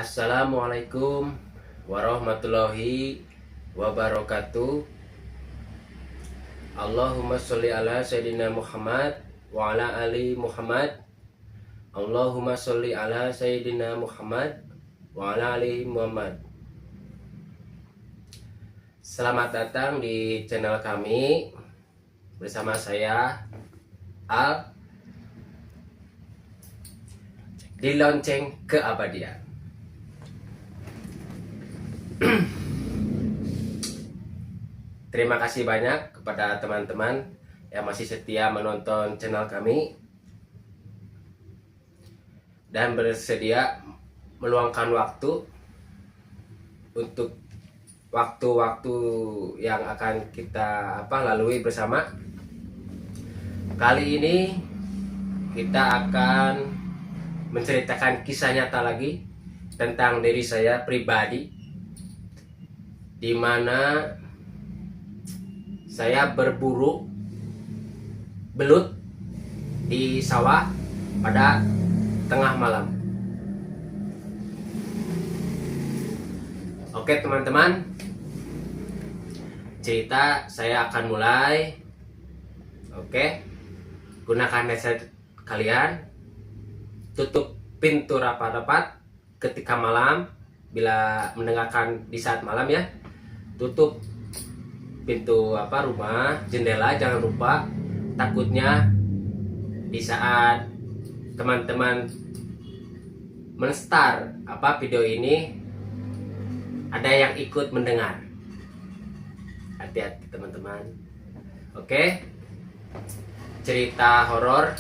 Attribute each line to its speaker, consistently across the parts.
Speaker 1: Assalamualaikum warahmatullahi wabarakatuh. Allahumma sholli ala sayyidina Muhammad wa ala ali Muhammad. Allahumma sholli ala sayyidina Muhammad wa ala ali Muhammad. Selamat datang di channel kami bersama saya Al di Lonceng Keabadian. Terima kasih banyak kepada teman-teman yang masih setia menonton channel kami dan bersedia meluangkan waktu untuk waktu-waktu yang akan kita lalui bersama. Kali ini kita akan menceritakan kisah nyata lagi tentang diri saya pribadi, di mana saya berburu belut di sawah pada tengah malam. Oke teman-teman, cerita saya akan mulai. Oke, gunakan headset kalian, tutup pintu rapat-rapat ketika malam. Bila mendengarkan di saat malam ya, tutup pintu rumah, jendela, jangan lupa. Takutnya di saat teman-teman men-start video ini ada yang ikut mendengar. Hati-hati teman-teman. Oke, cerita horor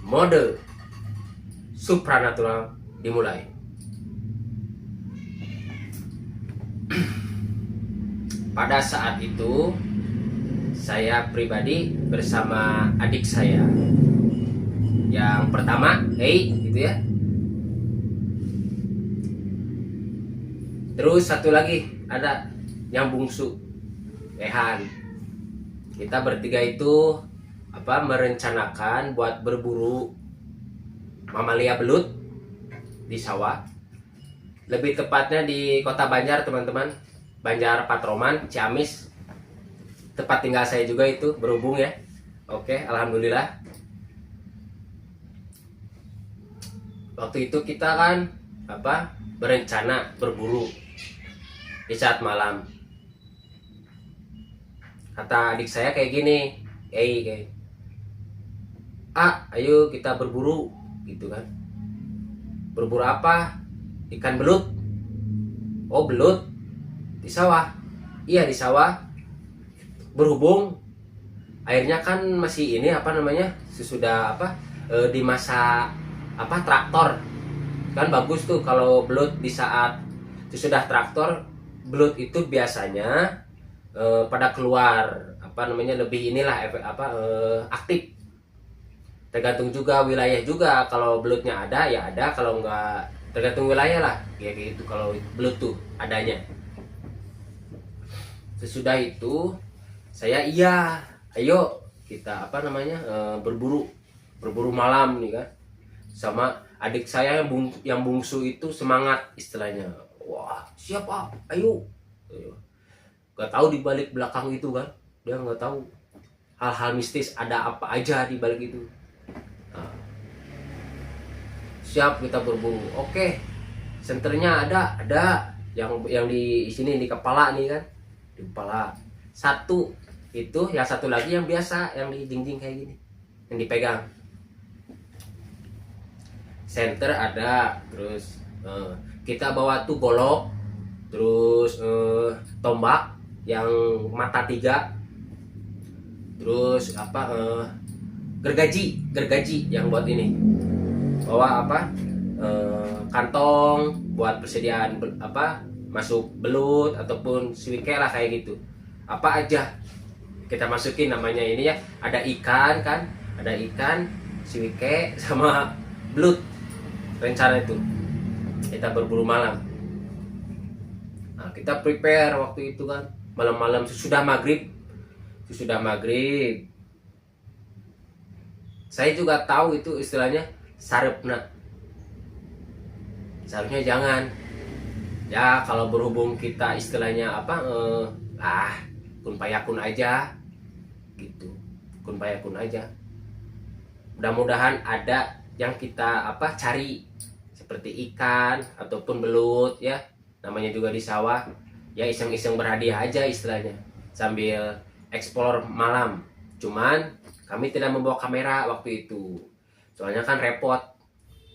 Speaker 1: mode supranatural dimulai. Pada saat itu saya pribadi bersama adik saya yang pertama, gitu ya. Terus satu lagi ada yang bungsu, Rehan. Kita bertiga itu merencanakan buat berburu mamalia belut di sawah. Lebih tepatnya di Kota Banjar, teman-teman. Banjar Patroman, Ciamis. Tempat tinggal saya juga itu, berhubung ya. Oke, alhamdulillah. Waktu itu kita kan berencana berburu di saat malam. Kata adik saya kayak gini, ayo kita berburu gitu kan. Berburu apa? Ikan belut. Oh, belut di sawah. Iya, di sawah. Berhubung airnya kan masih sesudah di masa traktor. Kan bagus tuh kalau belut di saat sesudah traktor. Belut itu biasanya pada keluar lebih aktif. Tergantung juga wilayah juga. Kalau belutnya ada ya ada, kalau enggak tergantung wilayah lah. Kayak gitu kalau belut tuh adanya. Sesudah itu saya ayo kita berburu malam nih kan. Sama adik saya yang bungsu itu semangat istilahnya. Wah, siap ayo. Gak tahu di balik belakang itu kan, dia nggak tahu hal-hal mistis ada apa aja di balik itu. Nah, siap kita berburu. Oke, senternya ada yang di sini di kepala nih kan. Di kepala satu itu, yang satu lagi yang biasa yang di jingjing kayak gini, yang dipegang. Center ada, terus kita bawa tuh golok, terus tombak yang mata 3, terus gergaji yang buat ini, bawa kantong buat persediaan masuk belut ataupun siwike lah kayak gitu. Apa aja kita masukin namanya ini ya. Ada ikan kan, ada ikan, siwike sama belut. Rencana itu kita berburu malam. Nah, kita prepare waktu itu kan malam-malam sesudah maghrib. Saya juga tahu itu istilahnya sarepna. seharusnya jangan. Ya kalau berhubung kita istilahnya apa, kun payakun aja gitu, kun payakun aja. Mudah-mudahan ada yang kita apa cari, seperti ikan ataupun belut ya, namanya juga di sawah ya, iseng-iseng berhadiah aja istilahnya sambil eksplor malam. Cuman kami tidak membawa kamera waktu itu, soalnya kan repot.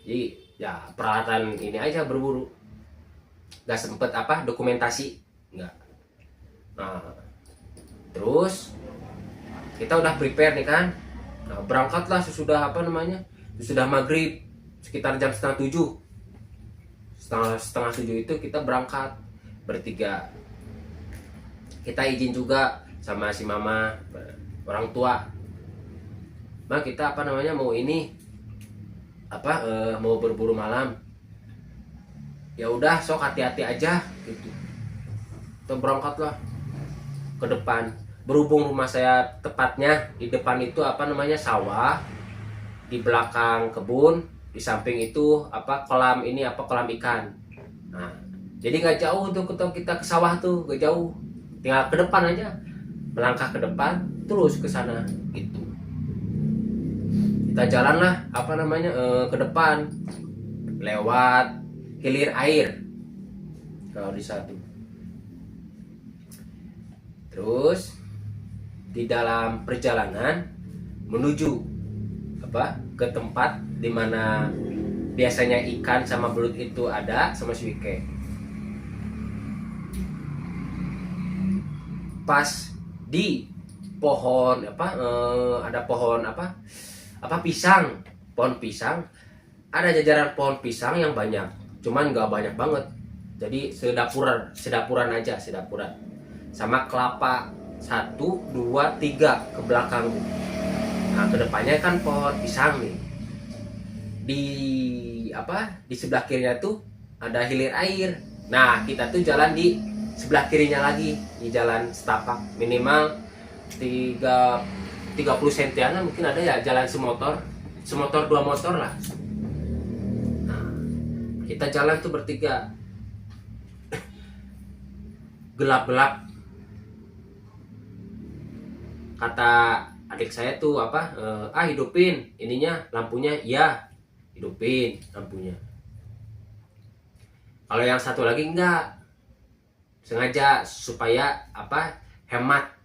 Speaker 1: Jadi ya peralatan ini aja berburu, nggak sempet apa dokumentasi, nggak. Nah terus kita udah prepare nih kan. Nah, berangkatlah sesudah apa namanya, sesudah maghrib sekitar jam setengah tujuh itu kita berangkat bertiga. Kita izin juga sama si mama, orang tua. Nah kita apa namanya mau ini apa mau berburu malam. Ya udah sok hati-hati aja gitu. Kita berangkatlah ke depan. Berhubung rumah saya tepatnya di depan itu apa namanya sawah, di belakang kebun, di samping itu apa kolam ini apa kolam ikan. Nah jadi nggak jauh tuh kita ke sawah tuh, nggak jauh, tinggal ke depan aja, melangkah ke depan terus ke sana gitu. Kita jalan lah apa namanya ke depan lewat hilir air kalau di satu. Terus di dalam perjalanan menuju apa ke tempat dimana biasanya ikan sama belut itu ada sama suike. Pas di pohon apa ada pohon apa pisang, pohon pisang, ada jajaran pohon pisang yang banyak, cuman nggak banyak banget. Jadi sedapuran aja, sama kelapa 1, 2, 3 ke belakang. Nah kedepannya kan pohon pisang nih. Di sebelah kirinya tuh ada hilir air. Nah kita tuh jalan di sebelah kirinya lagi, di jalan setapak minimal 30 sentian mungkin ada ya, jalan semotor 2 motor lah. Nah, kita jalan tuh bertiga, gelap-gelap. Kata adik saya tuh apa hidupin ininya lampunya. Ya hidupin lampunya. Kalau yang satu lagi enggak, sengaja supaya apa hemat.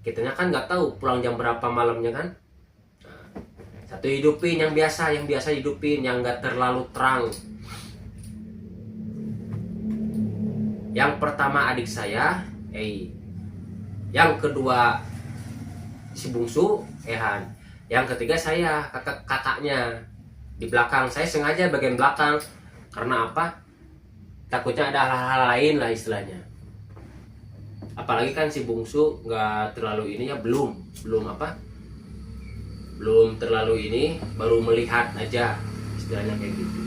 Speaker 1: Kitanya kan nggak tahu pulang jam berapa malamnya kan. Nah, satu hidupin yang biasa hidupin, yang nggak terlalu terang. Yang pertama adik saya, yang kedua si bungsu, Ehan, yang ketiga saya, kakaknya di belakang. Saya sengaja bagian belakang karena apa? Takutnya ada hal-hal lain lah istilahnya. Apalagi kan si bungsu nggak terlalu ini ya, belum terlalu ini, baru melihat aja istilahnya kayak gitu.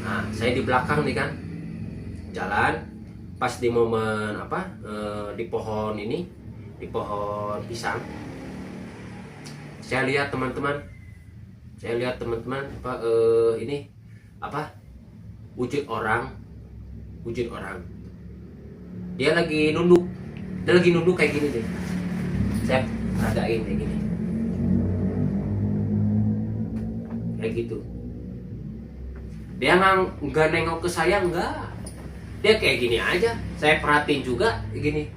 Speaker 1: Nah saya di belakang nih kan, jalan pas di momen apa di pohon ini, di pohon pisang, saya lihat teman-teman apa ini apa wujud orang. Dia lagi nunduk kayak gini deh. Saya peragain kayak gini, kayak gitu. Dia nggak nengok ke saya, enggak. Dia kayak gini aja. Saya perhatiin juga gini.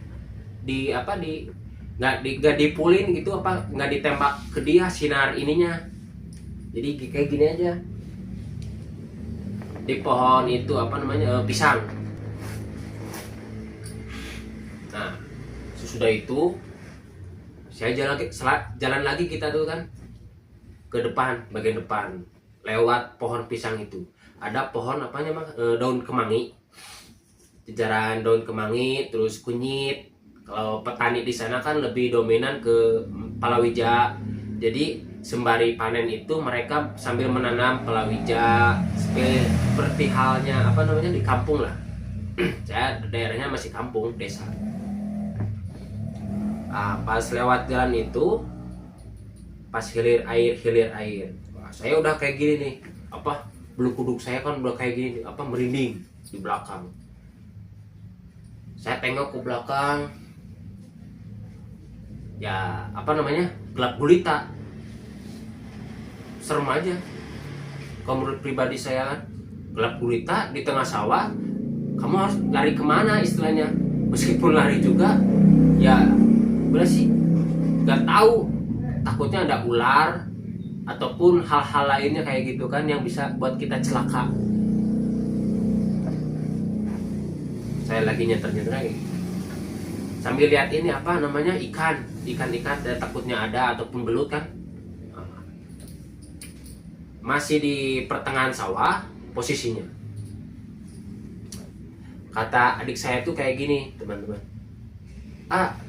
Speaker 1: Nggak dipulin gitu apa, nggak ditembak ke dia sinar ininya. Jadi kayak gini aja. Di pohon itu apa namanya pisang. Nah sesudah itu saya jalan lagi kita tuh kan ke depan, bagian depan, lewat pohon pisang itu. Ada pohon apa namanya daun kemangi, jajaran daun kemangi, terus kunyit. Kalau petani di sana kan lebih dominan ke palawija. Jadi sembari panen itu mereka sambil menanam palawija, seperti halnya apa namanya di kampung lah. Saya daerahnya masih kampung, desa. Nah, pas lewat jalan itu, pas hilir air, wah, saya udah kayak gini nih, apa bulu kuduk saya kan udah kayak gini, apa, merinding di belakang. Saya tengok ke belakang, ya apa namanya, gelap gulita, serem aja. Kalau menurut pribadi saya kan, gelap gulita di tengah sawah, kamu harus lari kemana istilahnya. Meskipun lari juga, ya udah sih, nggak tahu, takutnya ada ular ataupun hal-hal lainnya kayak gitu kan yang bisa buat kita celaka. Saya lagi nyeter-nyeter sambil lihat ini apa namanya, ikan takutnya ada ataupun belut kan. Masih di pertengahan sawah posisinya. Kata adik saya tuh kayak gini, teman-teman.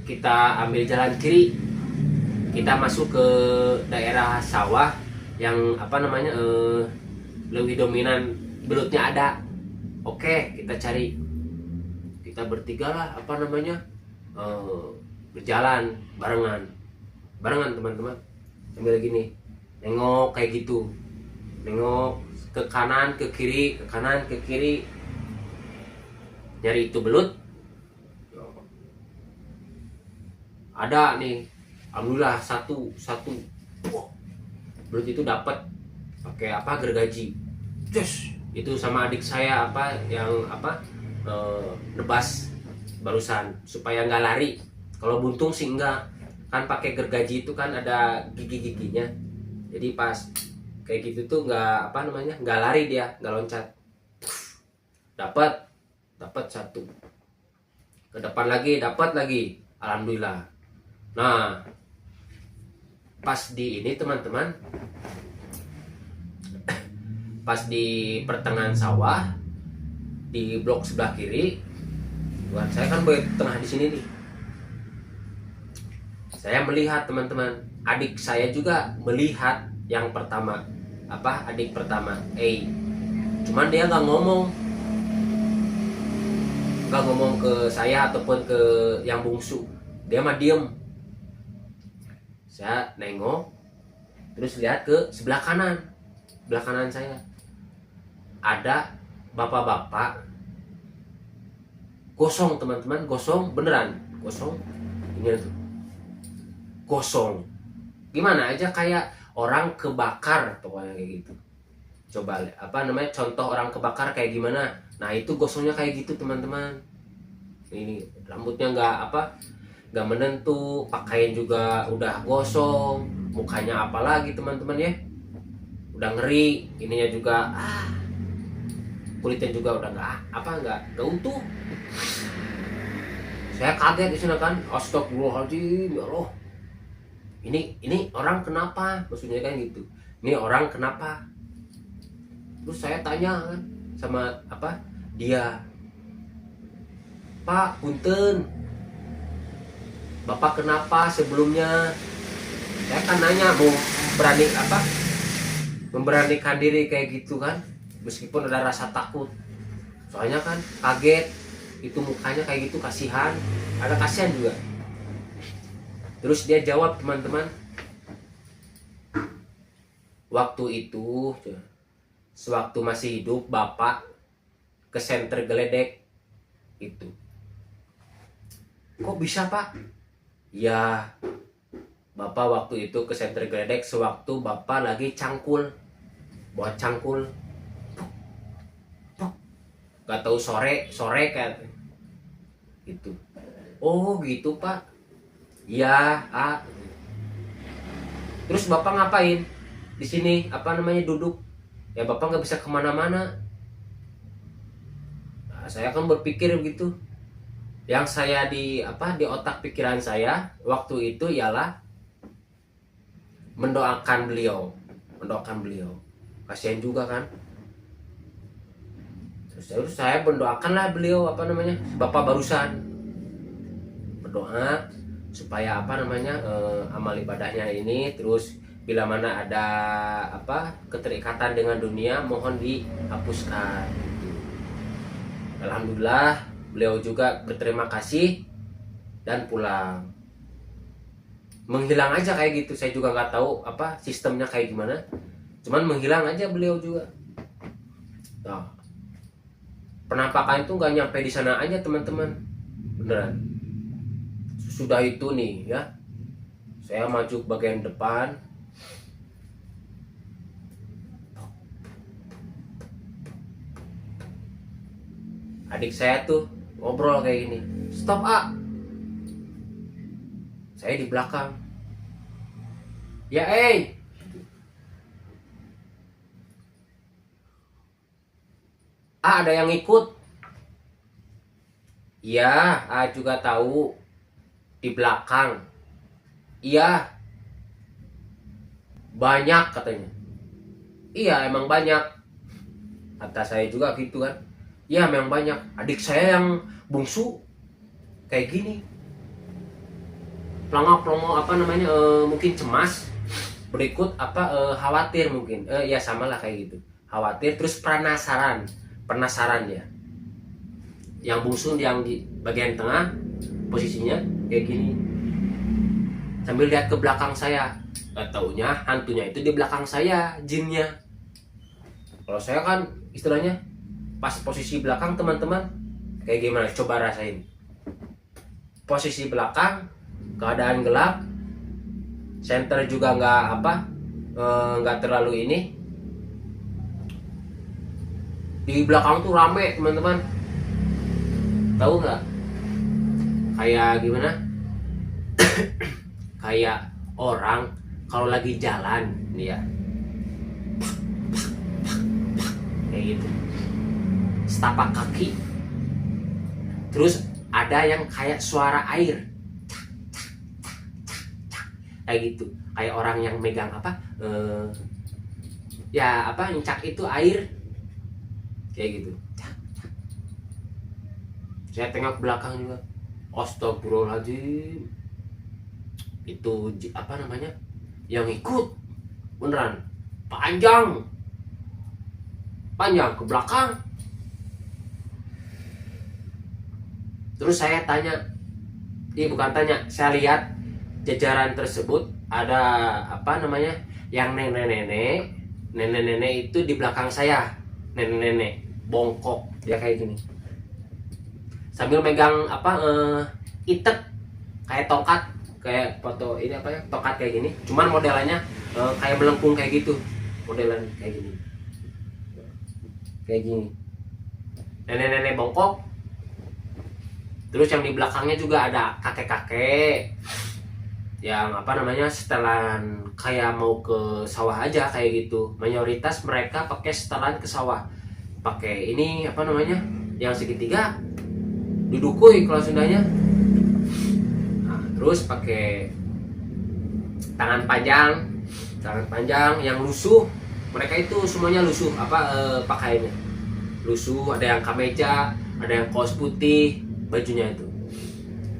Speaker 1: Kita ambil jalan kiri, kita masuk ke daerah sawah yang apa namanya, lebih dominan belutnya ada. Oke, kita cari. Kita bertiga lah apa namanya, berjalan barengan teman-teman, sambil gini nengok kayak gitu, nengok ke kanan ke kiri, ke kanan ke kiri, nyari itu belut. Ada nih, alhamdulillah satu belut itu dapat pakai apa, gergaji. Yes, itu sama adik saya apa yang apa, nebas barusan supaya nggak lari. Kalau buntung sih enggak, kan pakai gergaji itu kan ada gigi-giginya, jadi pas kayak gitu tuh nggak apa namanya, nggak lari dia, nggak loncat. Dapat satu, ke depan lagi dapat lagi, alhamdulillah. Nah, pas di ini teman-teman, pas di pertengahan sawah di blok sebelah kiri, buat saya kan tengah di sini nih. Saya melihat teman-teman, adik saya juga melihat yang pertama, apa, adik pertama, cuman dia nggak ngomong ke saya ataupun ke yang bungsu, dia mah diem. Saya nengok, terus lihat ke sebelah kanan saya, ada bapak-bapak gosong teman-teman, gosong beneran, gosong ini tuh, gosong gimana aja, kayak orang kebakar pokoknya kayak gitu. Coba apa namanya, contoh orang kebakar kayak gimana. Nah itu gosongnya kayak gitu teman-teman. Ini rambutnya nggak menentu, pakaian juga udah gosong, mukanya apalagi teman-teman ya, udah ngeri, ininya juga kulitnya juga udah nggak utuh. Saya kaget di sana kan, astagfirullahaladzim, ya Allah, ini orang kenapa, maksudnya kan gitu, ini orang kenapa. Terus saya tanya kan sama apa dia, Pak punten, Bapak kenapa sebelumnya? Saya kan nanya, mau memberanikan diri kayak gitu kan, meskipun ada rasa takut, soalnya kan kaget, itu mukanya kayak gitu, kasihan, ada kasihan juga. Terus dia jawab teman-teman, waktu itu sewaktu masih hidup Bapak ke senter geledek itu. Kok bisa Pak? Ya Bapak waktu itu ke senter geledek sewaktu Bapak lagi cangkul, buat cangkul, gak tahu sore kayak gitu. Oh gitu Pak. Ya, terus Bapak ngapain di sini, apa namanya, duduk? Ya Bapak nggak bisa kemana-mana. Nah, saya kan berpikir begitu. Yang saya di otak pikiran saya waktu itu ialah mendoakan beliau. Kasihan juga kan. Terus saya mendoakanlah beliau, apa namanya, Bapak barusan berdoa supaya amal ibadahnya ini, terus bila mana ada keterikatan dengan dunia mohon dihapuskan. Alhamdulillah beliau juga berterima kasih dan pulang, menghilang aja kayak gitu. Saya juga nggak tahu sistemnya kayak gimana, cuman menghilang aja beliau juga. Nah, penampakan itu nggak nyampe di sana aja teman-teman, beneran. Sudah itu nih ya, saya maju ke bagian depan. Adik saya tuh ngobrol kayak gini, stop A. Saya di belakang, ya A ada yang ikut. Iya, A juga tahu di belakang. Iya, banyak katanya. Iya emang banyak, kata saya juga gitu kan. Iya memang banyak. Adik saya yang bungsu kayak gini, pelongo apa namanya, mungkin cemas, berikut apa, khawatir mungkin, ya samalah kayak gitu, khawatir terus penasaran dia. Yang bungsu yang di bagian tengah posisinya kayak gini, sambil lihat ke belakang saya. Gak taunya hantunya itu di belakang saya, jinnya. Kalau saya kan istilahnya pas posisi belakang teman-teman, kayak gimana coba rasain. Posisi belakang, keadaan gelap, center juga nggak apa, nggak terlalu ini. Di belakang tuh rame teman-teman, tahu nggak? Kayak gimana? Kayak orang kalau lagi jalan nih ya, kayak gitu, setapak kaki, terus ada yang kayak suara air, kayak gitu, kayak orang yang megang apa, ya apa, incak itu air, kayak gitu. Saya tengok belakang juga, astagfirullahaladzim, itu apa namanya, yang ikut beneran panjang ke belakang. Terus saya tanya, bukan tanya, saya lihat jajaran tersebut ada apa namanya, yang nenek-nenek itu di belakang saya, nenek-nenek bongkok dia kayak gini, sambil megang apa, itek kayak tongkat, kayak foto ini apa ya, tongkat kayak gini, cuman modelannya kayak melengkung kayak gitu, modelan kayak gini, nenek-nenek bongkok. Terus yang di belakangnya juga ada kakek-kakek yang apa namanya, setelan kayak mau ke sawah aja kayak gitu. Mayoritas mereka pakai setelan ke sawah, pakai ini apa namanya, yang segitiga, dudukui kalau Sundanya. Nah, terus pakai tangan panjang yang lusuh. Mereka itu semuanya lusuh apa, pakaiannya lusuh. Ada yang kameja, ada yang kaos putih bajunya itu.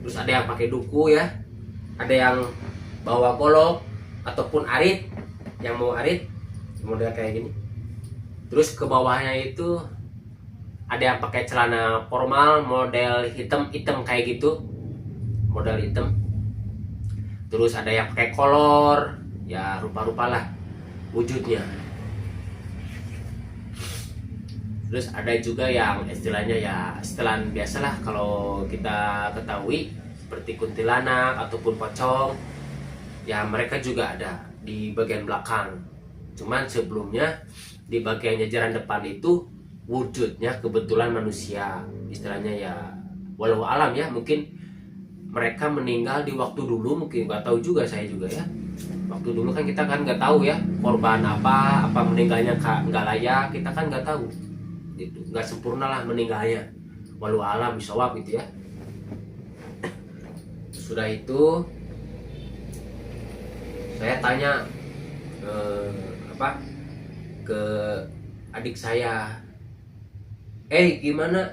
Speaker 1: Terus ada yang pakai duku ya, ada yang bawa golok ataupun arit, yang mau arit model kayak gini. Terus ke bawahnya itu ada yang pakai celana formal model hitam kayak gitu, model hitam. Terus ada yang pakai kolor, ya rupa-rupa lah wujudnya. Terus ada juga yang istilahnya ya setelan biasalah kalau kita ketahui, seperti kuntilanak ataupun pocong. Ya mereka juga ada di bagian belakang. Cuman sebelumnya di bagian jajaran depan itu wujudnya kebetulan manusia. Istilahnya ya walau alam ya, mungkin mereka meninggal di waktu dulu, mungkin nggak tahu juga saya juga ya. Waktu dulu kan kita kan nggak tahu ya, korban apa meninggalnya nggak layak, kita kan nggak tahu. Itu nggak sempurna lah meninggalnya, walau alam bisawab gitu ya. Sudah itu saya tanya apa ke adik saya, gimana,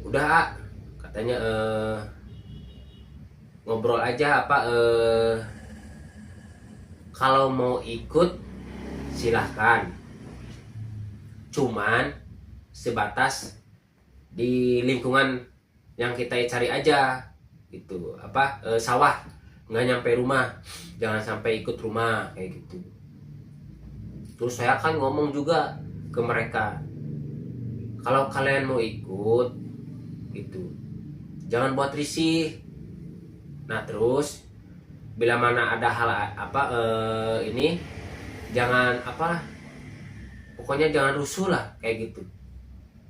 Speaker 1: udah katanya, ngobrol aja apa, kalau mau ikut silahkan, cuman sebatas di lingkungan yang kita cari aja gitu, apa, sawah, nggak nyampe rumah, jangan sampai ikut rumah kayak gitu. Terus saya kan ngomong juga ke mereka, kalau kalian mau ikut gitu, jangan buat risih. Nah terus bila mana ada hal ini, jangan pokoknya jangan rusuh lah kayak gitu.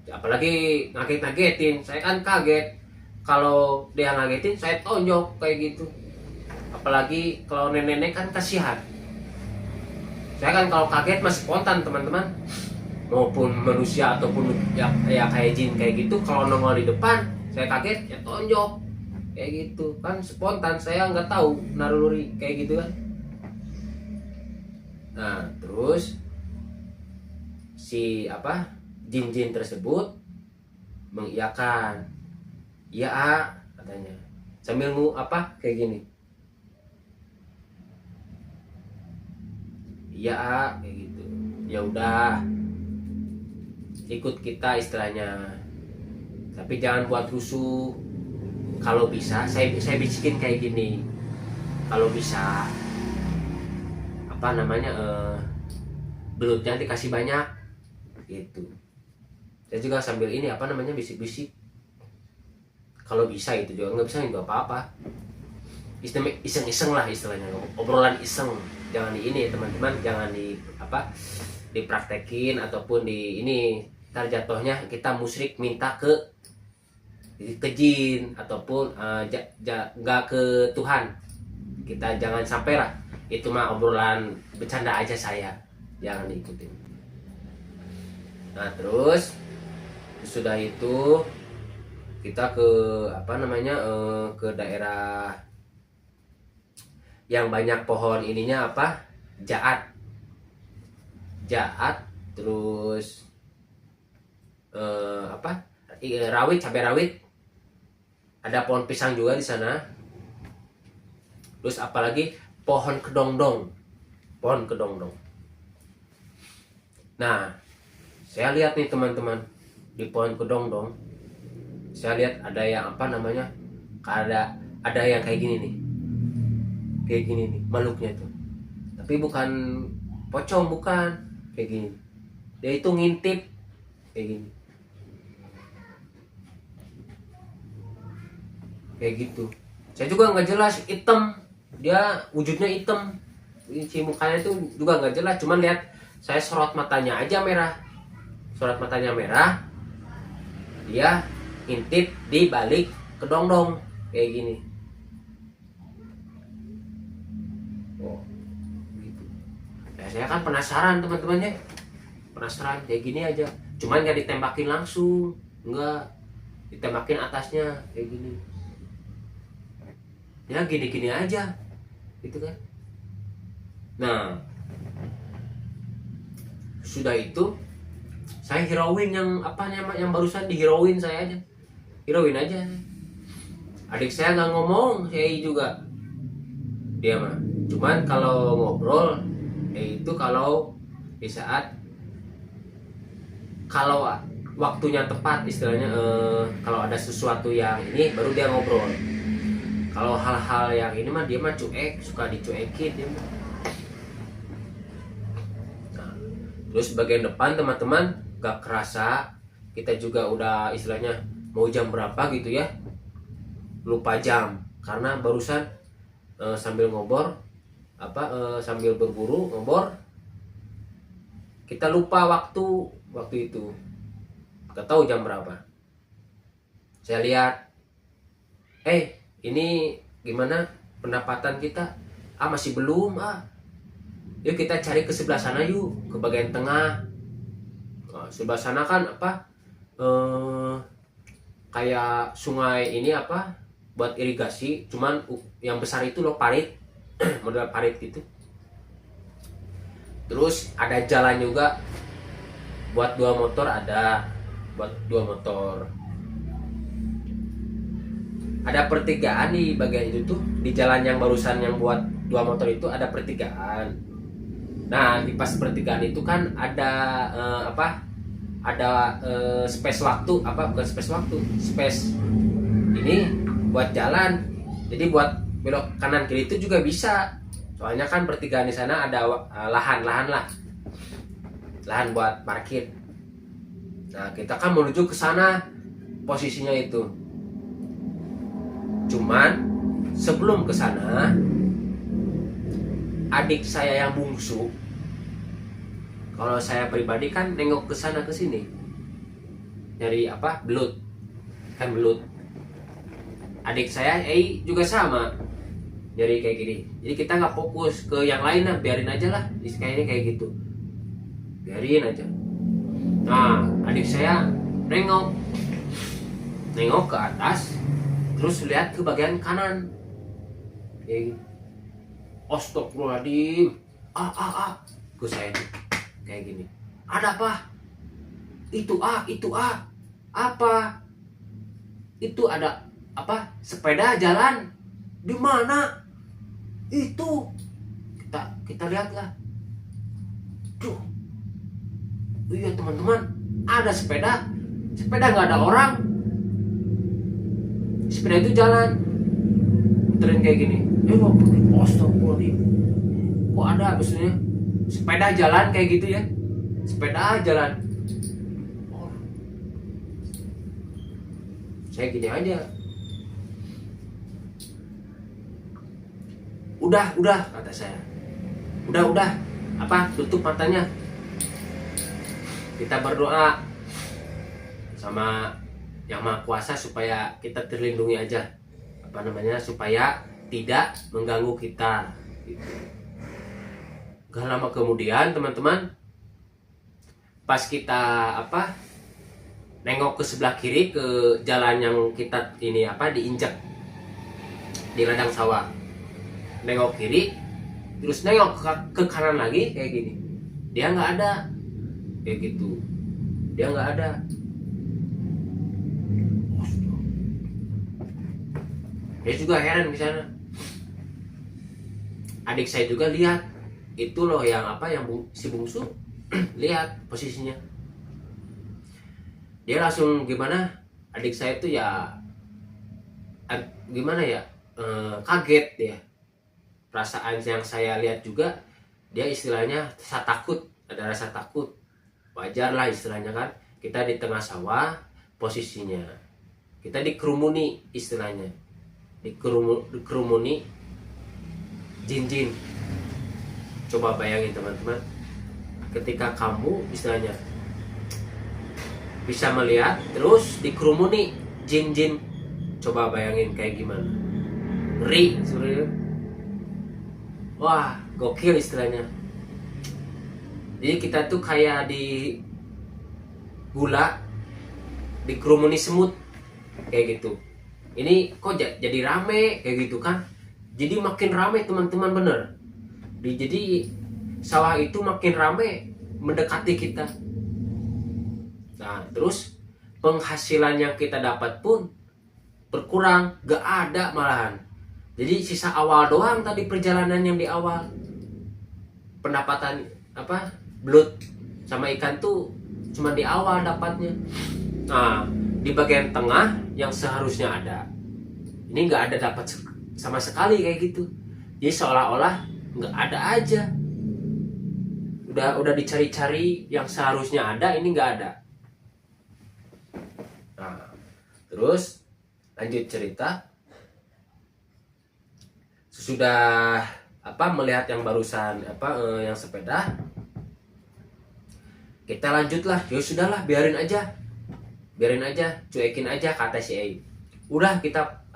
Speaker 1: Apalagi ngaget-ngagetin, saya kan kaget. Kalau dia ngagetin saya tonjok kayak gitu. Apalagi kalau nenek-nenek kan kasihan. Saya kan kalau kaget masih spontan teman-teman, maupun manusia ataupun ya kayak jin kayak gitu, kalau nongol di depan saya kaget ya tonjok kayak gitu kan, spontan, saya nggak tahu naruri kayak gitu kan. Nah terus si jin-jin tersebut mengiyakan, iya katanya, sambil kayak gini, iya kayak gitu. Ya udah, ikut kita istilahnya, tapi jangan buat rusuh. Kalau bisa saya bisikin kayak gini, kalau bisa belutnya dikasih banyak gitu. Saya juga sambil bisik-bisik, kalau bisa itu juga, nggak bisa nggak apa-apa, iseng-iseng lah istilahnya, obrolan iseng. Jangan di ini teman-teman, jangan dipraktekin ataupun di ini, ntar jatuhnya kita musyrik minta ke jin ataupun nggak ke Tuhan. Kita jangan sampai lah, itu mah obrolan bercanda aja, saya jangan diikutin. Nah terus sudah itu kita ke ke daerah yang banyak pohon ininya, jaat, terus rawit, cabai rawit, ada pohon pisang juga di sana. Terus apalagi pohon kedongdong. Nah saya lihat nih teman-teman, di pohon kedongdong saya lihat ada yang ada yang kayak gini nih makhluknya tuh, tapi bukan pocong, bukan kayak gini, dia itu ngintip kayak gini, kayak gitu. Saya juga nggak jelas, hitam, dia wujudnya hitam, si mukanya itu juga nggak jelas, cuman lihat saya sorot matanya aja merah, dia ngintip di balik kedongdong kayak gini. Gitu. Nah, saya kan penasaran teman-temannya, kayak gini aja, cuman nggak ditembakin langsung, nggak ditembakin atasnya kayak gini, ya gini-gini aja gitu kan. Nah sudah itu saya hirauin yang barusan dihirauin, saya aja hirauin aja. Adik saya nggak ngomong, saya juga dia mah cuman kalau ngobrol itu kalau di saat kalau waktunya tepat istilahnya, kalau ada sesuatu yang ini baru dia ngobrol. Kalau hal-hal yang ini mah dia mah cuek, suka dicuekin dia mah. Nah, terus bagian depan teman-teman gak kerasa, kita juga udah istilahnya mau jam berapa gitu ya, lupa jam karena barusan sambil sambil berburu ngobor, kita lupa waktu itu, gak tahu jam berapa. Saya lihat, ini gimana pendapatan kita? Masih belum. Yuk kita cari ke sebelah sana yuk, ke bagian tengah. Nah, sebelah sana kan kayak sungai ini buat irigasi, cuman yang besar itu loh parit, model parit gitu. Terus ada jalan juga buat dua motor, ada pertigaan di bagian itu tuh, di jalan yang barusan yang buat dua motor itu ada pertigaan. Nah di pas pertigaan itu kan ada space waktu, bukan space waktu, space ini buat jalan, jadi buat belok kanan kiri itu juga bisa, soalnya kan pertigaan di sana ada lahan lah. lahan buat parkir. Nah, kita kan menuju ke sana posisinya itu. Cuman sebelum ke sana, adik saya yang bungsu, kalau saya pribadi kan nengok ke sana ke sini. Nyari apa? Belut. Kan belut. Adik saya juga sama. Nyari kayak gini. Jadi kita nggak fokus ke yang lain lah, biarin aja lah. Kayaknya kayak gitu. Biarin aja. Nah, adik saya nengok ke atas, terus lihat ke bagian kanan. Kayak astagfirullahaladzim. Ke saya kayak gini. Ada apa? Itu apa? Itu ada apa? Sepeda jalan. Di mana? Itu. Kita lihatlah. Tuh. Iya teman-teman, ada sepeda nggak ada orang, sepeda itu jalan, muterin kayak gini. Astagfirullahaladzim, kok ada maksudnya sepeda jalan kayak gitu ya, sepeda jalan. Saya gini aja, udah kata saya, udah apa, tutup matanya. Kita berdoa sama Yang Maha Kuasa supaya kita terlindungi aja, supaya tidak mengganggu kita gitu. Gak lama kemudian teman-teman, pas kita nengok ke sebelah kiri, ke jalan yang kita diinjak di ladang sawah, nengok kiri terus nengok ke kanan lagi kayak gini, dia nggak ada. Kayak gitu, dia nggak ada. Dia juga heran di sana. Adik saya juga lihat itu loh, yang si bungsu lihat posisinya. Dia langsung gimana? Adik saya itu ya gimana ya, kaget ya. Perasaan yang saya lihat juga, dia istilahnya takut, ada rasa takut. Wajar lah istilahnya kan, kita di tengah sawah posisinya, kita dikerumuni istilahnya, dikerumuni jin. Coba bayangin teman-teman, ketika kamu istilahnya bisa melihat terus dikerumuni jin, coba bayangin kayak gimana, ngeri sebenarnya. Wah, gokil istilahnya. Jadi kita tuh kayak di gula, dikerumuni semut kayak gitu. Ini kok jadi rame kayak gitu kan? Jadi makin rame teman-teman, bener. Jadi sawah itu makin rame mendekati kita. Nah, terus penghasilan yang kita dapat pun berkurang, gak ada malahan. Jadi sisa awal doang tadi, perjalanan yang di awal. Pendapatan belut sama ikan tuh cuma di awal dapatnya. Nah, di bagian tengah yang seharusnya ada, ini nggak ada dapat sama sekali kayak gitu. Jadi seolah-olah nggak ada aja. Udah dicari-cari yang seharusnya ada, ini nggak ada. Nah, terus lanjut cerita. Sesudah melihat yang barusan yang sepeda, kita lanjutlah. Ya sudahlah, biarin aja, cuekin aja, kata si Ei. Udah kita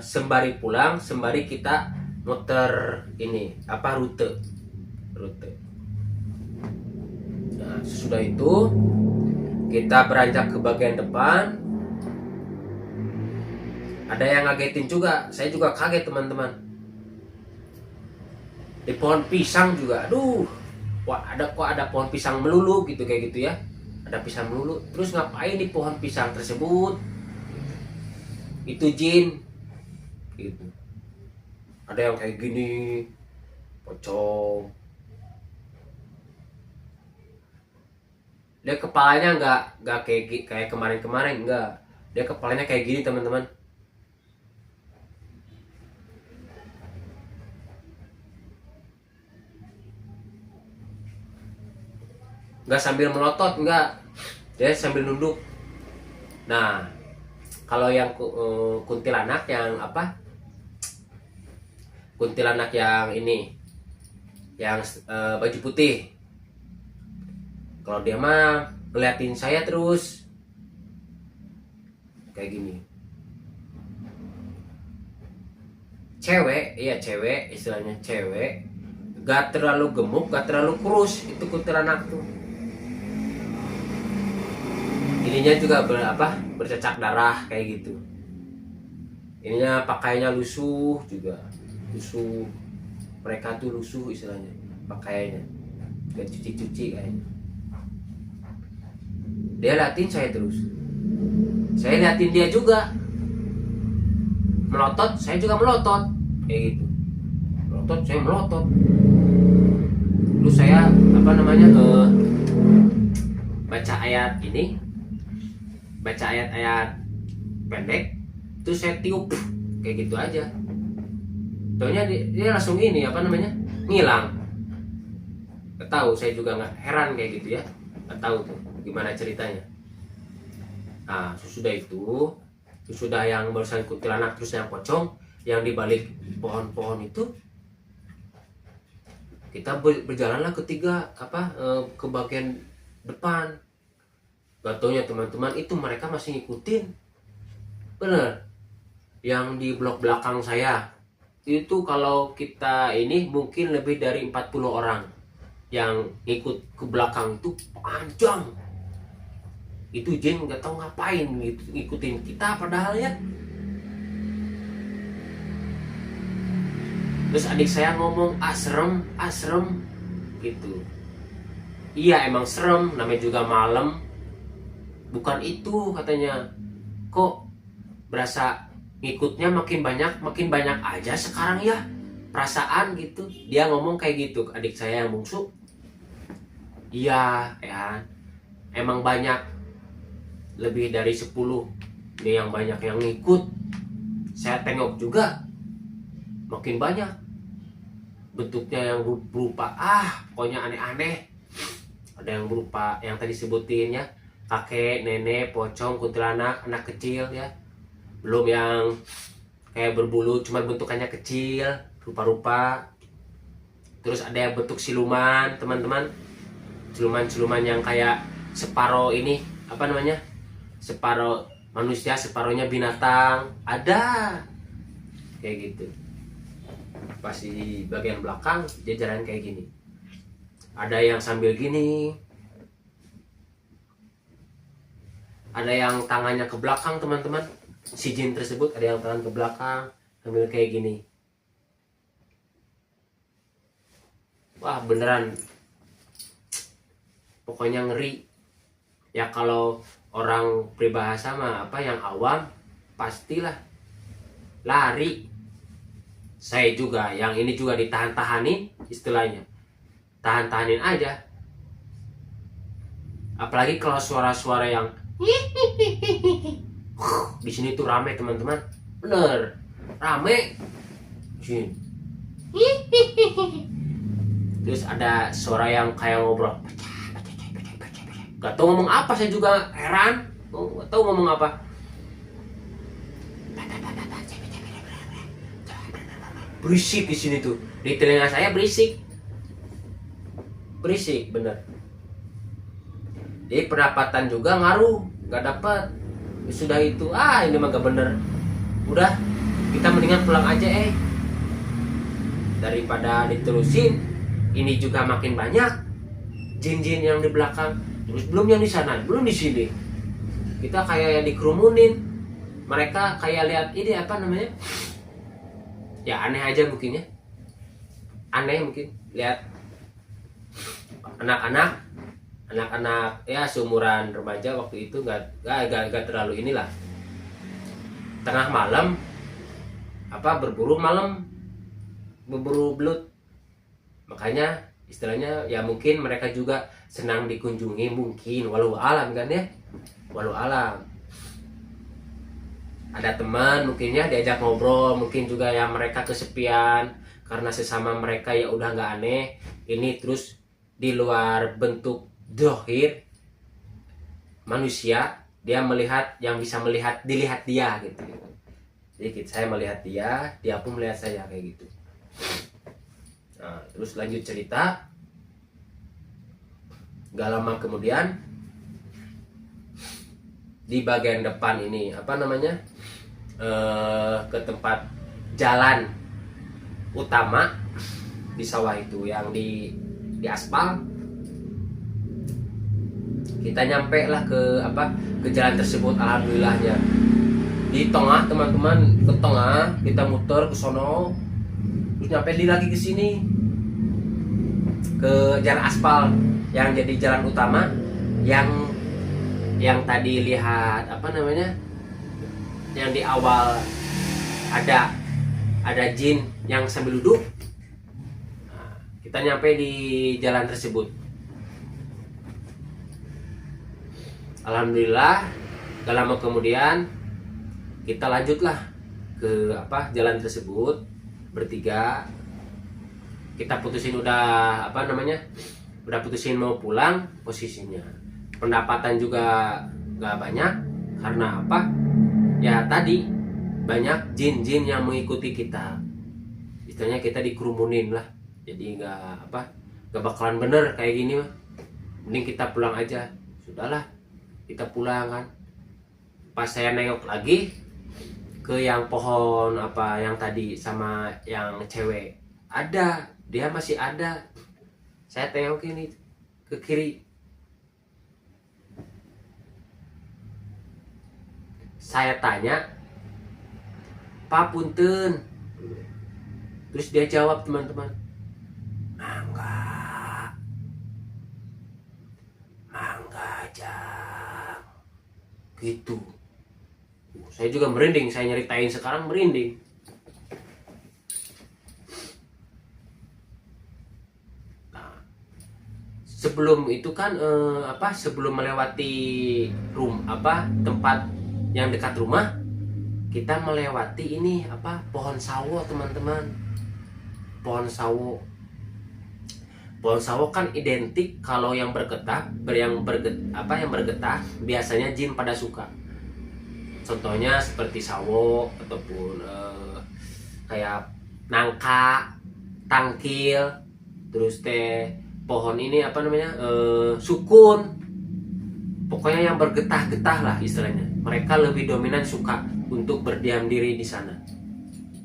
Speaker 1: sembari pulang, sembari kita muter ini rute. Nah, sesudah itu kita beranjak ke bagian depan. Ada yang ngagetin juga, saya juga kaget teman-teman. Di pohon pisang juga, aduh, wah ada pohon pisang melulu gitu, kayak gitu ya. Ada pisang melulu, terus ngapain di pohon pisang tersebut? Itu jin gitu. Ada yang kayak gini, pocong. Dia kepalanya nggak kayak kemarin enggak. Dia kepalanya kayak gini teman-teman. nggak sambil melotot, nggak, dia sambil nunduk. Nah, kalau yang kuntilanak yang apa, kuntilanak yang ini, yang baju putih, kalau dia mah ngeliatin saya terus kayak gini. Cewek, iya cewek, istilahnya cewek, gak terlalu gemuk, gak terlalu kurus, itu kuntilanak tuh. Ininya juga bercecak darah kayak gitu. Ininya pakainya lusuh juga, lusuh. Mereka tuh lusuh istilahnya, pakaiannya gak cuci-cuci kayaknya. Dia liatin saya terus, saya liatin dia juga. Melotot, saya juga melotot kayak gitu. Melotot, saya melotot. Terus saya baca ayat ini, baca ayat-ayat pendek, terus saya tiup kayak gitu aja. Taunya dia langsung ini ngilang. Gak tahu, saya juga nggak heran kayak gitu ya, nggak tahu tuh gimana ceritanya. Nah, sesudah yang barusan kuntilanak, terus yang pocong yang dibalik pohon-pohon itu, kita berjalanlah ke bagian depan. Gak taunya teman-teman, itu mereka masih ngikutin. Bener, yang di blok belakang saya itu kalau kita ini mungkin lebih dari 40 orang yang ikut ke belakang, itu panjang. Itu jin nggak tahu ngapain ngikutin kita padahal ya. Terus adik saya ngomong, serem gitu. Iya emang serem, namanya juga malam. Bukan itu katanya, kok berasa ngikutnya makin banyak aja sekarang ya, perasaan gitu. Dia ngomong kayak gitu, adik saya yang bungsu. Iya ya, emang banyak, lebih dari 10 nih yang banyak yang ngikut. Saya tengok juga makin banyak, bentuknya yang berupa pokoknya aneh-aneh. Ada yang berupa yang tadi sebutin ya, kakek, nenek, pocong, kuntilanak, anak kecil ya. Belum yang kayak berbulu, cuma bentukannya kecil, rupa-rupa. Terus ada yang bentuk siluman, teman-teman. Siluman yang kayak separoh ini, separoh manusia, separohnya binatang. Ada kayak gitu. Pas di bagian belakang dia jalan kayak gini. Ada yang sambil gini, ada yang tangannya ke belakang, teman-teman. Si jin tersebut ada yang tangan ke belakang sambil kayak gini. Wah beneran, pokoknya ngeri ya. Kalau orang peribahasa mah yang awam pastilah lari. Saya juga yang ini juga ditahan-tahanin, istilahnya tahan-tahanin aja. Apalagi kalau suara-suara yang di sini tuh rame, teman-teman. Bener rame. Terus ada suara yang kayak ngobrol, gak tau ngomong apa, saya juga heran, gak tau ngomong apa. Berisik di sini tuh, di telinga saya berisik bener. Jadi pendapatan juga ngaruh, gak dapet. Sudah itu ini mah gak bener. Udah, kita mendingan pulang aja daripada diterusin. Ini juga makin banyak jin-jin yang di belakang, terus belum yang di sana, belum di sini. Kita kayak yang dikerumunin. Mereka kayak lihat ini ya aneh aja mungkin ya. Aneh mungkin lihat anak-anak ya seumuran remaja waktu itu, gak terlalu inilah. Tengah malam berburu belut. Makanya istilahnya ya mungkin mereka juga senang dikunjungi, mungkin walau alam kan ya, walau alam. Ada teman mungkin ya diajak ngobrol, mungkin juga ya mereka kesepian karena sesama mereka ya udah nggak aneh ini. Terus di luar bentuk dohir manusia, dia melihat yang bisa dilihat dia gitu. Jadi saya melihat dia pun melihat saya kayak gitu. Nah, terus lanjut cerita. Gak lama kemudian di bagian depan ini ke tempat jalan utama di sawah itu yang di aspal. Kita nyampe lah ke jalan tersebut, alhamdulillahnya. Di tengah teman-teman, ke tengah kita muter ke sono, terus nyampe lagi ke sini ke jalan aspal yang jadi jalan utama yang tadi lihat yang di awal ada jin yang sambil duduk. Nah, kita nyampe di jalan tersebut. Alhamdulillah, gak lama kemudian kita lanjutlah ke jalan tersebut bertiga. Kita putusin udah putusin mau pulang posisinya. Pendapatan juga gak banyak karena ya tadi banyak jin-jin yang mengikuti kita. Istilahnya kita dikerumunin lah. Jadi gak bakalan bener kayak gini mah. Mending kita pulang aja. Sudahlah, kita pulang kan. Pas saya nengok lagi ke yang pohon yang tadi sama yang cewek, dia masih ada. Saya tengok ini ke kiri, saya tanya, "Pak punten." Terus dia jawab teman-teman, Mangga Jang." Gitu. Saya juga merinding, saya nyeritain sekarang merinding. Nah, sebelum itu kan sebelum melewati tempat yang dekat rumah, kita melewati ini pohon sawo teman-teman. Pohon sawo kan identik kalau yang bergetah biasanya jin pada suka. Contohnya seperti sawo ataupun kayak nangka, tangkil, terus pohon ini sukun. Pokoknya yang bergetah-getah lah istilahnya. Mereka lebih dominan suka untuk berdiam diri di sana.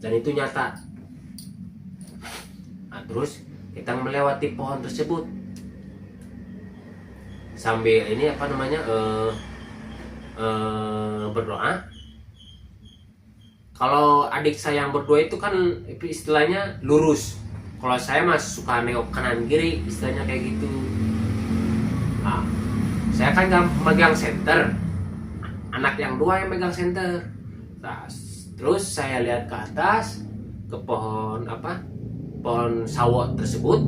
Speaker 1: Dan itu nyata. Nah, terus kita melewati pohon tersebut sambil ini berdoa. Kalau adik saya yang berdua itu kan istilahnya lurus. Kalau saya mah suka nengok kanan kiri, istilahnya kayak gitu. Nah, saya kan gak megang senter, anak yang dua yang megang senter. Nah, terus saya lihat ke atas ke pohon sawo tersebut.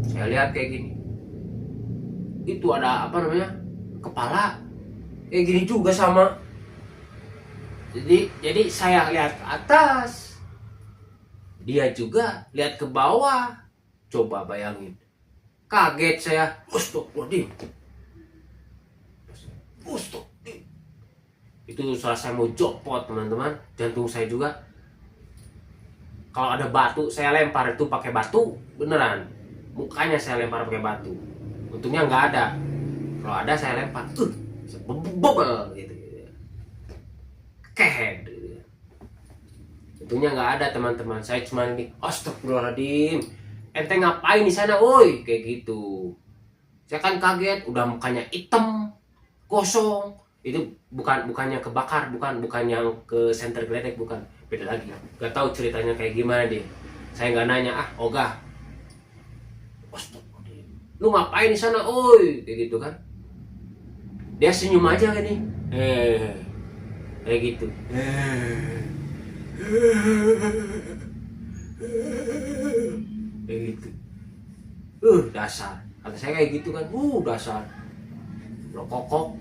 Speaker 1: Saya lihat kayak gini, itu ada kepala kayak gini juga sama. Jadi saya lihat ke atas, dia juga lihat ke bawah. Coba bayangin, kaget saya. Astagfirullahaladzim. Itu salah saya mau copot teman-teman. Jantung saya juga. Kalau ada batu saya lempar itu pakai batu beneran. Mukanya saya lempar pakai batu. Untungnya nggak ada. Kalau ada saya lempar, bobel gitu. Kehed. Untungnya nggak ada teman-teman. Saya cuma ini, astagfirullahaladzim. Ente ngapain di sana, woi? Kayak gitu. Saya kan kaget, udah mukanya hitam, gosong. Itu bukannya kebakar, bukan yang ke senter geledek, bukan. Beda lagi. Gak tahu ceritanya kayak gimana dia. Saya nggak nanya, ogah. Lu ngapain di sana, oi? Kayak gitu kan. Dia senyum aja kan nih. Kayak gitu. Kayak gitu. Dasar. Kata saya kayak gitu kan. Dasar. Lo kokok.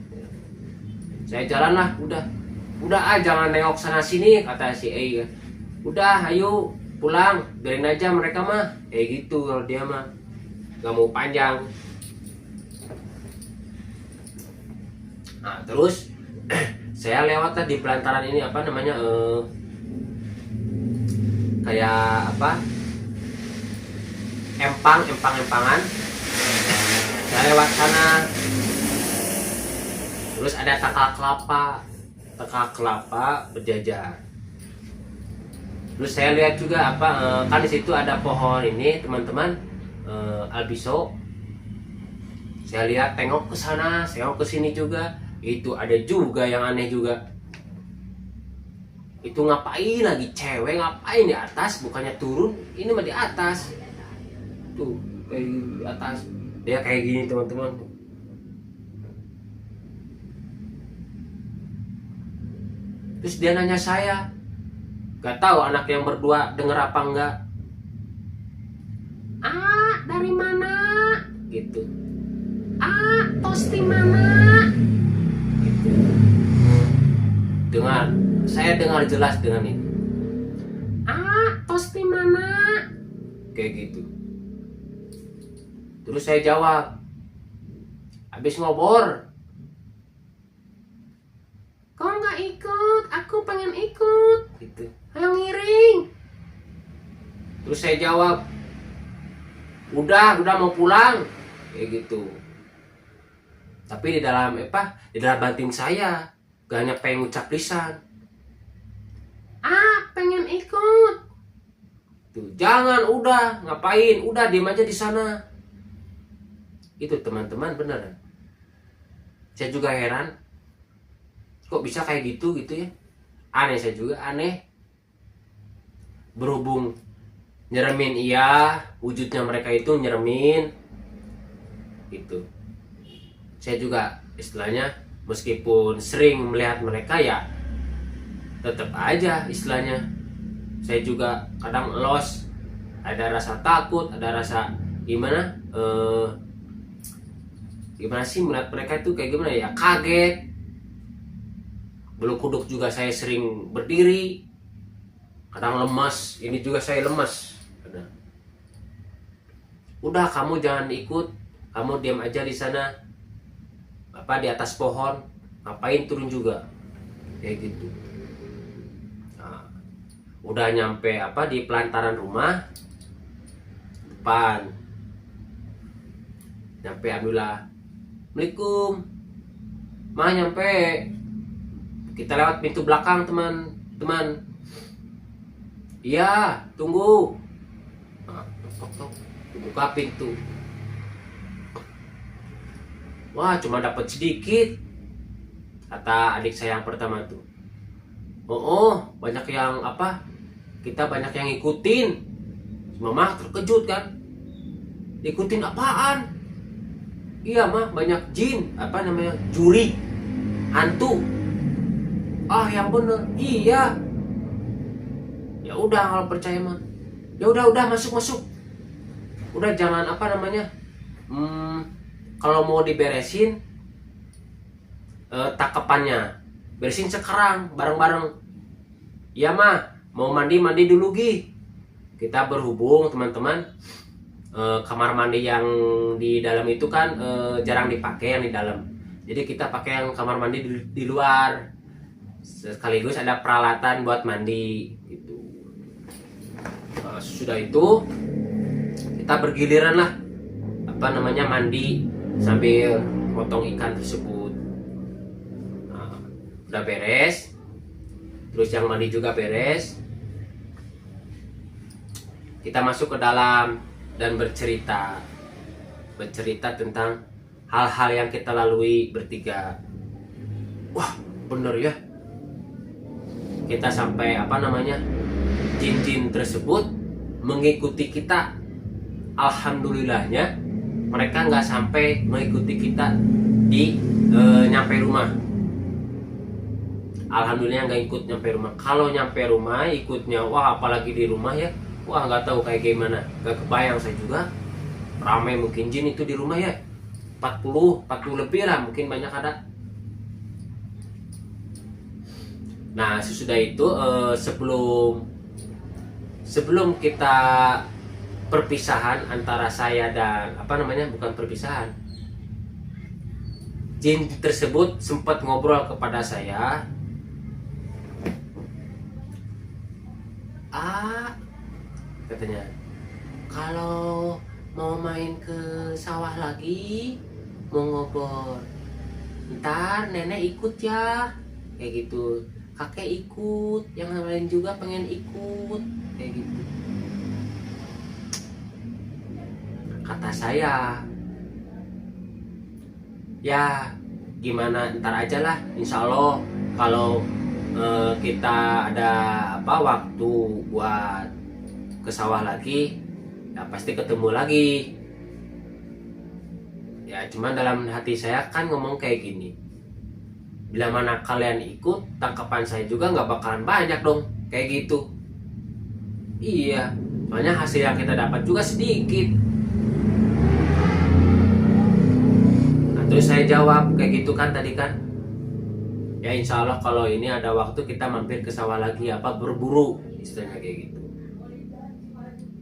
Speaker 1: Saya jalan lah, udah jangan nengok sana sini, kata si E. Udah, ayo pulang, biarin aja mereka mah. Kayak gitu kalau dia mah. Gak mau panjang. Nah terus saya lewat di pelantaran ini apa namanya kayak apa, empangan. Saya lewat sana, terus ada takal kelapa berjajar. Terus saya lihat juga apa kan di situ ada pohon ini teman-teman, albiso. Saya lihat, tengok ke sana, tengok ke sini juga, itu ada juga yang aneh juga. Itu ngapain lagi cewek, ngapain di atas, bukannya turun, ini mah di atas. Tuh, kayak di atas. Dia kayak gini teman-teman. Terus dia nanya saya, gak tahu anak yang berdua denger apa enggak. Dari mana? Gitu. Tosti mana? Gitu. Saya dengar jelas dengan ini. Tosti mana? Kayak gitu. Terus saya jawab, habis ngobor. Kau nggak ikut? Aku pengen ikut. Gitu. Ayo ngiring. Terus saya jawab, udah mau pulang. Kayak gitu. Tapi di dalam batin saya gak hanya pengen ngucap lisan. Pengen ikut. Tuh, jangan, udah, ngapain? Udah diem aja di sana. Itu teman-teman beneran. Saya juga heran. Kok bisa kayak gitu ya? Aneh, saya juga aneh. Berhubung nyeremin iya, wujudnya mereka itu nyeremin. Gitu. Saya juga istilahnya meskipun sering melihat mereka ya tetap aja istilahnya saya juga kadang los, ada rasa takut, ada rasa gimana sih melihat mereka itu kayak gimana ya, kaget. Bulu kuduk juga saya sering berdiri, kadang lemas, ini juga saya lemas. Udah kamu jangan ikut, kamu diam aja di sana. Di atas pohon, ngapain turun juga, kayak gitu. Nah, udah nyampe di pelantaran rumah depan, nyampe, alhamdulillah, Assalamualaikum, mah nyampe. Kita lewat pintu belakang teman-teman. Iya, tunggu. Nah, tok, buka pintu. Wah, cuma dapat sedikit, kata adik saya yang pertama tuh. Banyak yang kita banyak yang ngikutin. Mama terkejut kan. Ikutin apaan? Iya mah, banyak jin, juri, hantu. Yang bener. Iya. Ya udah, kalau percaya mah. Ya udah masuk. Udah jangan kalau mau diberesin takepannya, beresin sekarang bareng-bareng. Iya mah, mau mandi dulu Gi. Kita berhubung teman-teman, kamar mandi yang di dalam itu kan jarang dipakai yang di dalam. Jadi kita pakai yang kamar mandi di luar. Sekaligus ada peralatan buat mandi gitu. Sudah itu kita bergiliran lah mandi sambil potong ikan tersebut. Udah beres, terus yang mandi juga beres, kita masuk ke dalam dan bercerita tentang hal-hal yang kita lalui bertiga. Wah, bener ya, kita sampai jin-jin tersebut mengikuti kita. Alhamdulillahnya mereka nggak sampai mengikuti kita di nyampe rumah. Alhamdulillah nggak ikut nyampe rumah. Kalau nyampe rumah ikutnya, wah apalagi di rumah ya, wah nggak tahu kayak gimana. Gak kebayang saya juga. Ramai mungkin jin itu di rumah ya, 40 lebih lah, mungkin banyak ada. Nah sesudah itu sebelum kita perpisahan antara saya dan bukan perpisahan, jin tersebut sempat ngobrol kepada saya. Katanya, kalau mau main ke sawah lagi, mau ngobrol, ntar nenek ikut ya, kayak gitu. Kakek ikut, yang lain juga pengen ikut, kayak gitu. Kata saya, ya gimana ntar aja lah, insya Allah kalau kita ada waktu buat ke sawah lagi, ya pasti ketemu lagi. Ya cuman dalam hati saya kan ngomong kayak gini, bila mana kalian ikut, tangkapan saya juga nggak bakalan banyak dong, kayak gitu. Iya, soalnya hasil yang kita dapat juga sedikit. Nah, terus saya jawab kayak gitu kan tadi kan, ya insya Allah kalau ini ada waktu kita mampir ke sawah lagi, berburu, istilahnya kayak gitu.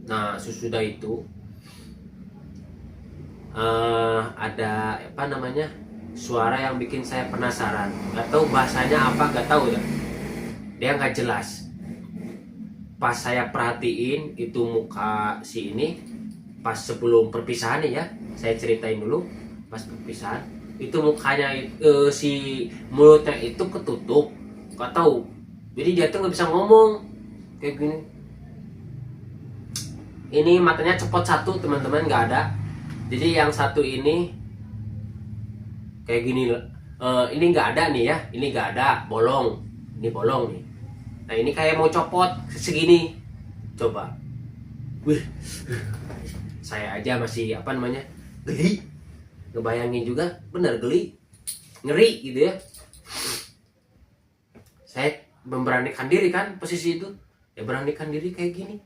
Speaker 1: Nah sesudah itu ada suara yang bikin saya penasaran. Gak tahu bahasanya apa, gak tahu ya. Dia nggak jelas. Pas saya perhatiin itu muka si ini, pas sebelum perpisahan nih ya, saya ceritain dulu. Pas perpisahan itu mukanya si mulutnya itu ketutup, gak tahu. Jadi dia tuh nggak bisa ngomong kayak gini. Ini matanya cepot satu teman-teman, nggak ada. Jadi yang satu ini kayak gini. Ini nggak ada nih ya, ini nggak ada, bolong. Ini bolong nih. Nah ini kayak mau copot segini. Coba. Wih, saya aja masih geli. Ngebayangin juga, bener geli, ngeri gitu ya. Saya memberanikan diri kan posisi itu, ya beranikan diri kayak gini.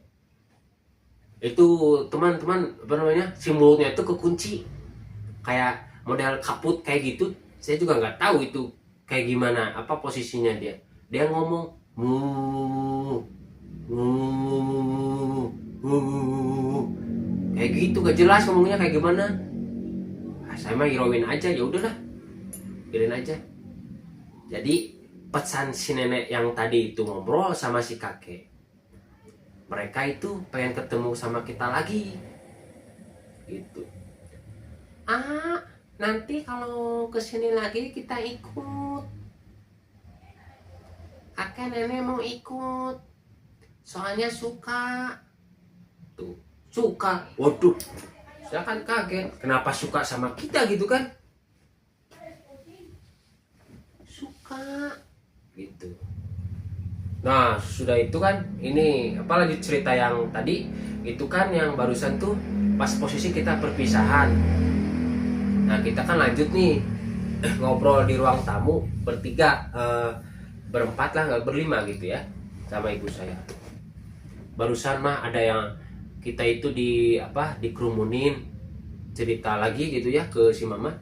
Speaker 1: Itu teman-teman si mulutnya itu kekunci kayak model kaput kayak gitu. Saya juga nggak tahu itu kayak gimana posisinya dia ngomong mu kayak gitu, gak jelas ngomongnya kayak gimana. Saya mah hirauin aja, ya udahlah, biarin aja. Jadi pesan si nenek yang tadi itu ngobrol sama si kakek, mereka itu pengen ketemu sama kita lagi gitu. Nanti kalau kesini lagi kita ikut, kakek nenek mau ikut, soalnya suka tuh. Suka, waduh, saya kan kaget, kenapa suka sama kita gitu kan. Suka gitu. Nah sudah itu kan, ini lanjut cerita yang tadi itu kan, yang barusan tuh pas posisi kita perpisahan. Nah kita kan lanjut nih ngobrol di ruang tamu bertiga, berempat lah, nggak berlima gitu ya, sama ibu saya. Barusan mah ada yang kita itu dikerumunin, cerita lagi gitu ya ke si mama.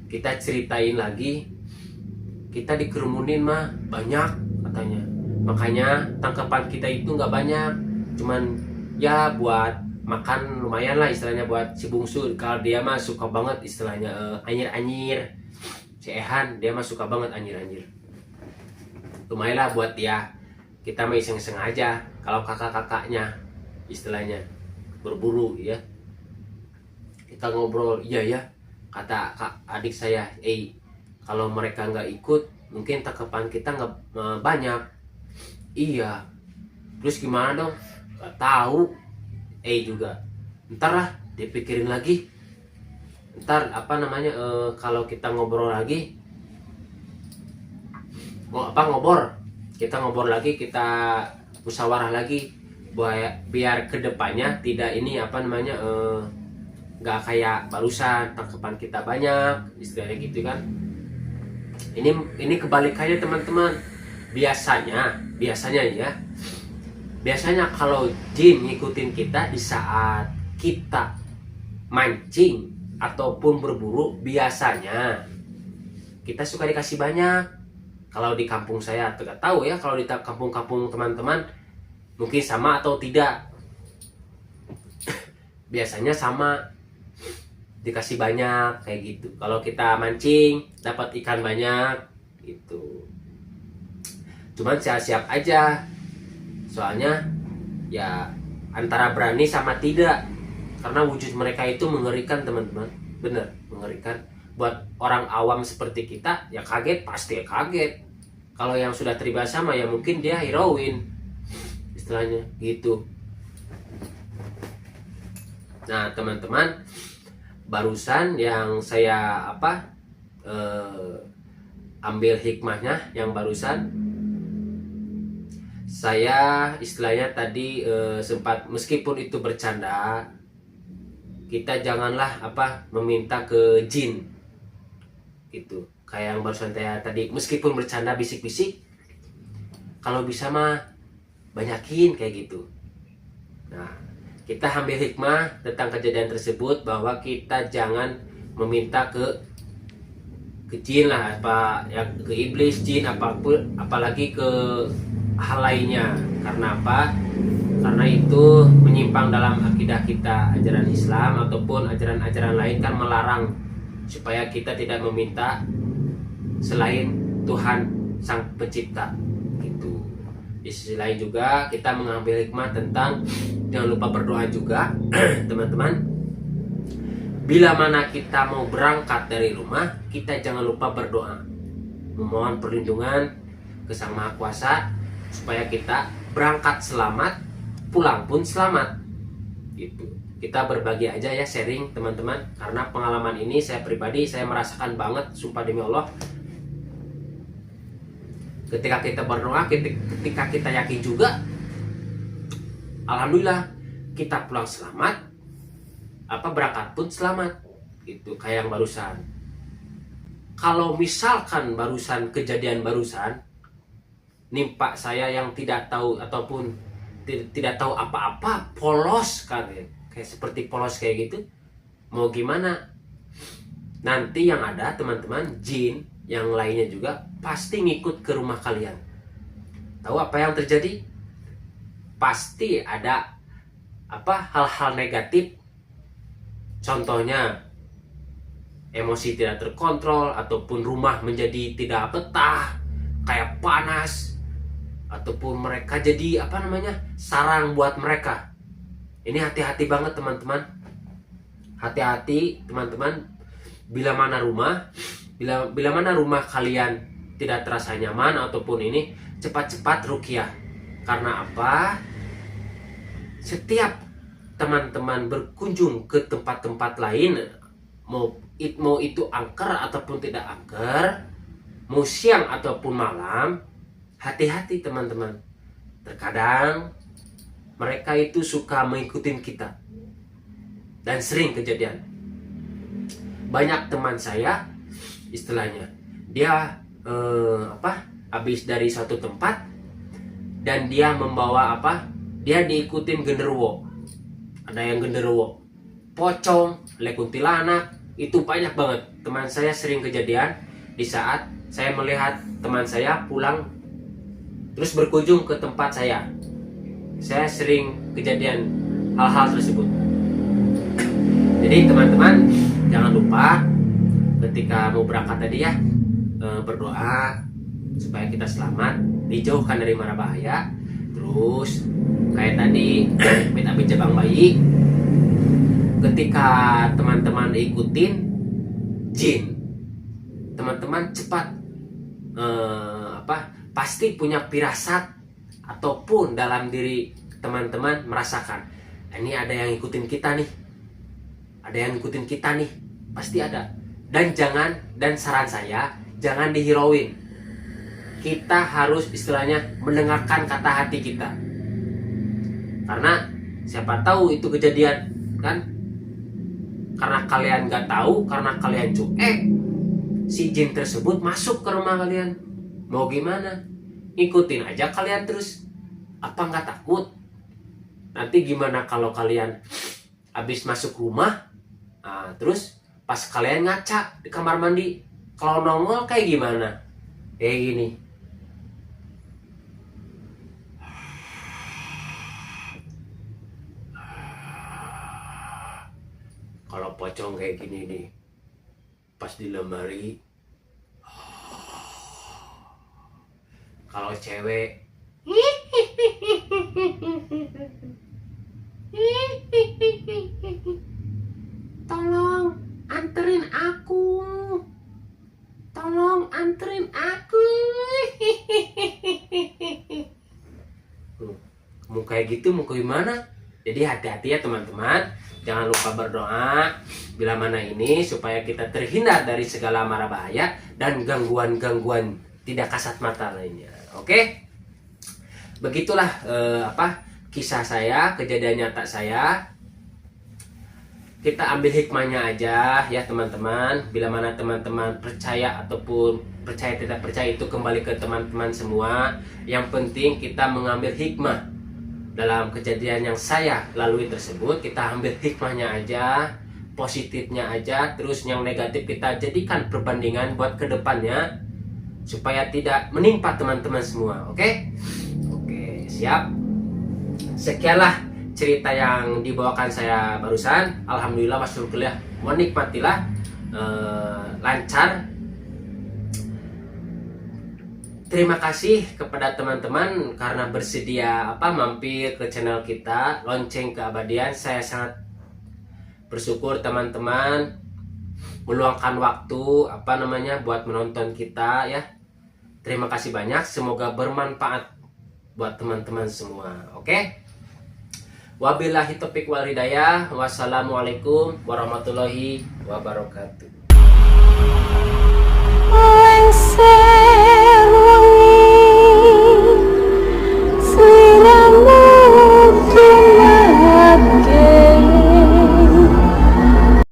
Speaker 1: Kita ceritain lagi, kita dikerumunin mah banyak katanya. Makanya tangkapan kita itu nggak banyak, cuman ya buat makan lumayan lah istilahnya buat si bungsu. Kalau dia mah suka banget istilahnya anyir-anyir. Si Ehan dia mah suka banget anyir-anyir. Lumayan lah buat dia. Kita mah iseng-iseng aja. Kalau kakak-kakaknya istilahnya berburu ya, kita ngobrol. Iya ya, kata adik saya, kalau mereka nggak ikut mungkin tangkapan kita nggak banyak. Iya, terus gimana dong? Nggak tahu. Juga ntar lah dipikirin lagi. Ntar kalau kita ngobrol lagi, kita ngobrol lagi, kita musyawarah lagi biar kedepannya tidak nggak kayak barusan tangkapan kita banyak istilahnya gitu kan. Ini kebalikannya teman-teman. Biasanya kalau jin ngikutin kita di saat kita mancing ataupun berburu, biasanya kita suka dikasih banyak. Kalau di kampung saya, tidak tahu ya kalau di kampung-kampung teman-teman mungkin sama atau tidak. Biasanya sama. dikasih banyak kayak gitu. Kalau kita mancing dapat ikan banyak gitu. Cuman siap-siap aja, soalnya ya antara berani sama tidak, karena wujud mereka itu mengerikan teman-teman, bener mengerikan. Buat orang awam seperti kita ya kaget, pasti kaget. Kalau yang sudah terbiasa mah ya mungkin dia heroin istilahnya gitu. Nah teman-teman, barusan yang saya ambil hikmahnya yang barusan saya istilahnya tadi sempat, meskipun itu bercanda, kita janganlah meminta ke jin gitu. Kayak yang barusan saya tadi, meskipun bercanda bisik-bisik, kalau bisa mah banyakin kayak gitu. Nah, kita ambil hikmah tentang kejadian tersebut bahwa kita jangan meminta ke jin lah, ke iblis, jin apapun, apalagi ke hal lainnya. Karena apa? Karena itu menyimpang dalam akidah kita, ajaran Islam ataupun ajaran-ajaran lain kan melarang supaya kita tidak meminta selain Tuhan Sang Pencipta gitu. Di sisi lain juga kita mengambil hikmah tentang jangan lupa berdoa juga teman-teman. Bila mana kita mau berangkat dari rumah, kita jangan lupa berdoa, memohon perlindungan ke Sang Maha Kuasa supaya kita berangkat selamat, pulang pun selamat gitu. Kita berbagi aja ya, sharing teman-teman, karena pengalaman ini saya pribadi saya merasakan banget, sumpah demi Allah. Ketika kita berdoa, ketika kita yakin juga, alhamdulillah kita pulang selamat, berangkat pun selamat gitu. Kayak yang barusan, kalau misalkan barusan kejadian barusan nimpa saya yang tidak tahu ataupun tidak tahu apa-apa, polos kayak seperti polos kayak gitu, mau gimana? Nanti yang ada teman-teman, jin yang lainnya juga pasti ngikut ke rumah kalian. Tahu apa yang terjadi? Pasti ada hal-hal negatif. Contohnya emosi tidak terkontrol, ataupun rumah menjadi tidak betah, kayak panas, ataupun mereka jadi sarang buat mereka. Ini hati-hati banget teman-teman. Hati-hati teman-teman. Bila mana rumah kalian tidak terasa nyaman ataupun ini, cepat-cepat ruqyah. Karena apa? Setiap teman-teman berkunjung ke tempat-tempat lain, mau itu angker ataupun tidak angker, mau siang ataupun malam, hati-hati teman-teman. Terkadang mereka itu suka mengikutin kita, dan sering kejadian. Banyak teman saya istilahnya, dia habis dari suatu tempat dan dia membawa dia diikutin genderuwo. Ada yang genderuwo, pocong, kuntilanak, itu banyak banget. Teman saya sering kejadian di saat saya melihat teman saya pulang terus berkunjung ke tempat saya. Saya sering kejadian hal-hal tersebut. Jadi teman-teman, jangan lupa ketika mau berangkat tadi ya, berdoa supaya kita selamat, dijauhkan dari mara bahaya. Terus kayak tadi amit-amit jabang bayi, ketika teman-teman ikutin jin, teman-teman cepat pasti punya firasat ataupun dalam diri teman-teman merasakan ini ada yang ngikutin kita nih, ada yang ngikutin kita nih, pasti ada. Dan saran saya, jangan dihirauin. Kita harus istilahnya mendengarkan kata hati kita, karena siapa tahu itu kejadian kan. Karena kalian gak tahu, karena kalian cuek, si jin tersebut masuk ke rumah kalian. Mau gimana? Ikutin aja kalian terus. Apa gak takut? Nanti gimana kalau kalian habis masuk rumah, terus pas kalian ngaca di kamar mandi, kalau nongol kayak gimana? Kayak gini. Kalau pocong kayak gini nih, pas di lemari. Kalau cewek, tolong anterin aku, tolong anterin aku. Mau kayak gitu, mau ke gimana? Jadi hati-hati ya teman-teman. Jangan lupa berdoa bila mana ini supaya kita terhindar dari segala mara bahaya dan gangguan-gangguan tidak kasat mata lainnya. Oke? Begitulah kisah saya, kejadian nyata saya. Kita ambil hikmahnya aja ya teman-teman. Bila mana teman-teman percaya ataupun percaya tidak percaya itu kembali ke teman-teman semua. Yang penting kita mengambil hikmah dalam kejadian yang saya lalui tersebut. Kita ambil hikmahnya aja, positifnya aja, terus yang negatif kita jadikan perbandingan buat kedepannya supaya tidak menimpa teman-teman semua. Oke? Oke, siap. Sekianlah cerita yang dibawakan saya barusan. Alhamdulillah, masyaallah, menikmatilah, lancar. Terima kasih kepada teman-teman karena bersedia mampir ke channel kita Lonceng Keabadian. Saya sangat bersyukur teman-teman meluangkan waktu buat menonton kita ya. Terima kasih banyak, semoga bermanfaat buat teman-teman semua. Oke? Wabillahi taufiq wal hidayah. Wassalamualaikum warahmatullahi wabarakatuh.